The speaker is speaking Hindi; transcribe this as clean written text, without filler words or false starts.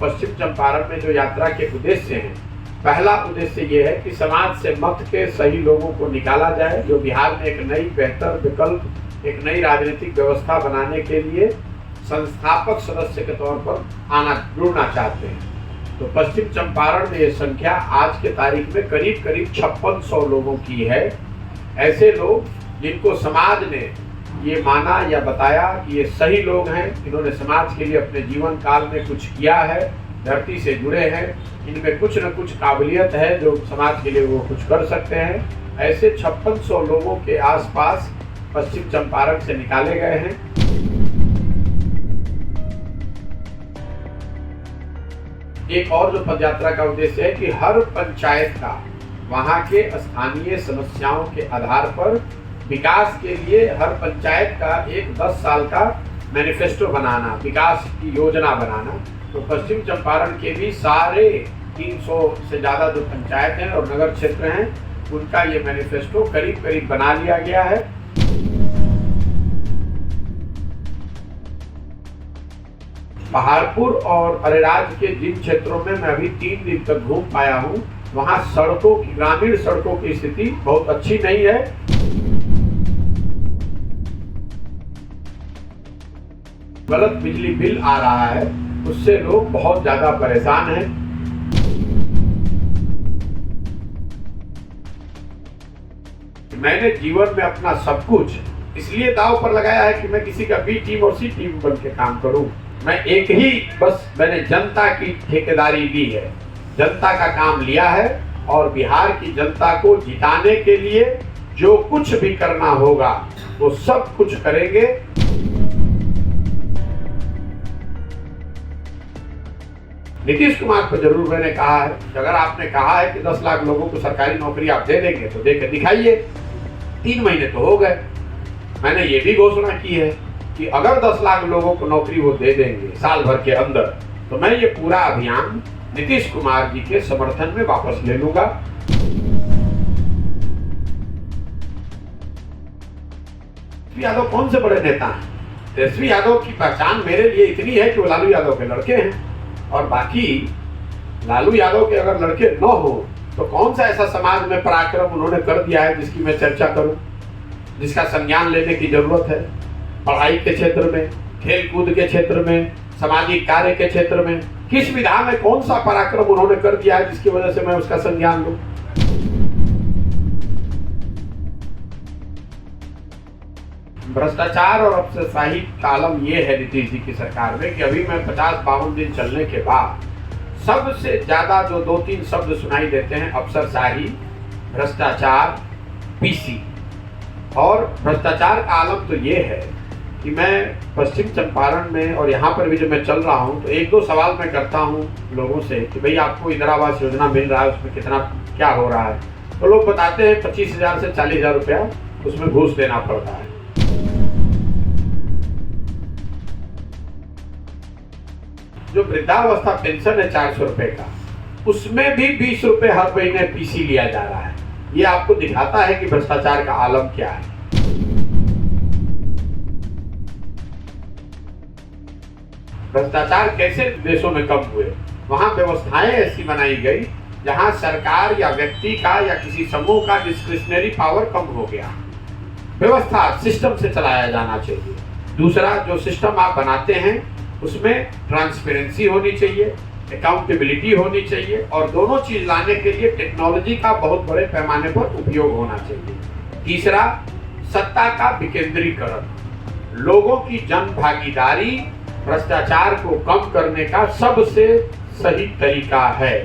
पश्चिम चंपारण में जो यात्रा के उद्देश्य हैं, पहला उद्देश्य ये है कि समाज से मत के सही लोगों को निकाला जाए, जो बिहार में एक नई बेहतर विकल्प, एक नई राजनीतिक व्यवस्था बनाने के लिए संस्थापक सदस्य के तौर पर जुड़ना चाहते हैं। तो पश्चिम चंपारण में ये संख्या आज के तारीख में करीब 5600 लोगों की है। ऐसे लोग जिनको समाज ने ये माना या बताया कि ये सही लोग हैं, इन्होंने समाज के लिए अपने जीवन काल में कुछ किया है, धरती से जुड़े हैं, इनमें कुछ न कुछ काबिलियत है जो समाज के लिए वो कुछ कर सकते हैं। ऐसे 5600 लोगों के आसपास पश्चिम चंपारण से निकाले गए हैं। एक और जो पदयात्रा का उद्देश्य है कि हर पंचायत का वहाँ के स्थानीय समस्याओं के आधार पर विकास के लिए हर पंचायत का एक 10 साल का मैनिफेस्टो बनाना, विकास की योजना बनाना। तो पश्चिम चंपारण के भी सारे 300 से ज़्यादा जो पंचायत हैं और नगर क्षेत्र हैं, उनका ये मैनिफेस्टो करीब बना लिया गया है। पहाड़पुर और अरेराज के जिन क्षेत्रों में मैं अभी 3 दिन तक घूम पाया हूँ, वहाँ सड़कों की, ग्रामीण सड़कों की स्थिति बहुत अच्छी नहीं है। गलत बिजली बिल आ रहा है, उससे लोग बहुत ज्यादा परेशान हैं। मैंने जीवन में अपना सब कुछ इसलिए दांव पर लगाया है कि मैं किसी का बी टीम और सी टीम बन के काम करूं। मैं एक ही बस मैंने जनता की ठेकेदारी ली है, जनता का काम लिया है और बिहार की जनता को जिताने के लिए जो कुछ भी करना होगा वो सब कुछ करेंगे। नीतीश कुमार को जरूर मैंने कहा है कि अगर आपने कहा है कि 10 लाख लोगों को सरकारी नौकरी आप दे देंगे तो देकर दिखाइए। 3 महीने तो हो गए। मैंने ये भी घोषणा की है कि अगर 10 लाख लोगों को नौकरी वो दे देंगे साल भर के अंदर, तो मैं ये पूरा अभियान नीतीश कुमार जी के समर्थन में वापस ले लूंगा। यादव कौन से बड़े नेता हैं? तेजस्वी यादव की पहचान मेरे लिए इतनी है कि वो लालू यादव के लड़के हैं, और बाकी लालू यादव के अगर लड़के न हो तो कौन सा ऐसा समाज में पराक्रम उन्होंने कर दिया है जिसकी मैं चर्चा करूं, जिसका संज्ञान लेने की जरूरत है। पढ़ाई के क्षेत्र में, खेल कूद के क्षेत्र में, सामाजिक कार्य के क्षेत्र में किस विधा में कौन सा पराक्रम उन्होंने कर दिया है जिसकी वजह से मैं उसका संज्ञान लूं। भ्रष्टाचार और अफसरशाही का आलम ये है नीतीश जी की सरकार में कि अभी मैं 50-52 दिन चलने के बाद सबसे ज्यादा जो 2-3 शब्द सुनाई देते हैं, अफसरशाही, भ्रष्टाचार, पीसी। और भ्रष्टाचार का आलम तो ये है कि मैं पश्चिम चंपारण में और यहाँ पर भी जो मैं चल रहा हूँ तो 1-2 सवाल मैं करता हूँ लोगों से कि भाई आपको इंदिरा आवास योजना मिल रहा है, उसमें कितना क्या हो रहा है? तो लोग बताते हैं 25,000 से 40,000 रुपया उसमें घूस देना पड़ता है। जो वृद्धावस्था पेंशन है 400 रुपए का, उसमें भी 20 रुपए हर महीने पीसी लिया जा रहा है। ये आपको दिखाता है कि भ्रष्टाचार का आलम क्या है। भ्रष्टाचार कैसे देशों में कम हुए? वहां व्यवस्थाएं ऐसी बनाई गई जहां सरकार या व्यक्ति का या किसी समूह का डिस्क्रिशनरी पावर कम हो गया। व्यवस्था सिस्टम से चलाया जाना चाहिए। दूसरा, जो सिस्टम आप बनाते हैं उसमें ट्रांसपेरेंसी होनी चाहिए, अकाउंटेबिलिटी होनी चाहिए, और दोनों चीज लाने के लिए टेक्नोलॉजी का बहुत बड़े पैमाने पर उपयोग होना चाहिए। तीसरा, सत्ता का विकेंद्रीकरण, लोगों की जन भागीदारी भ्रष्टाचार को कम करने का सबसे सही तरीका है।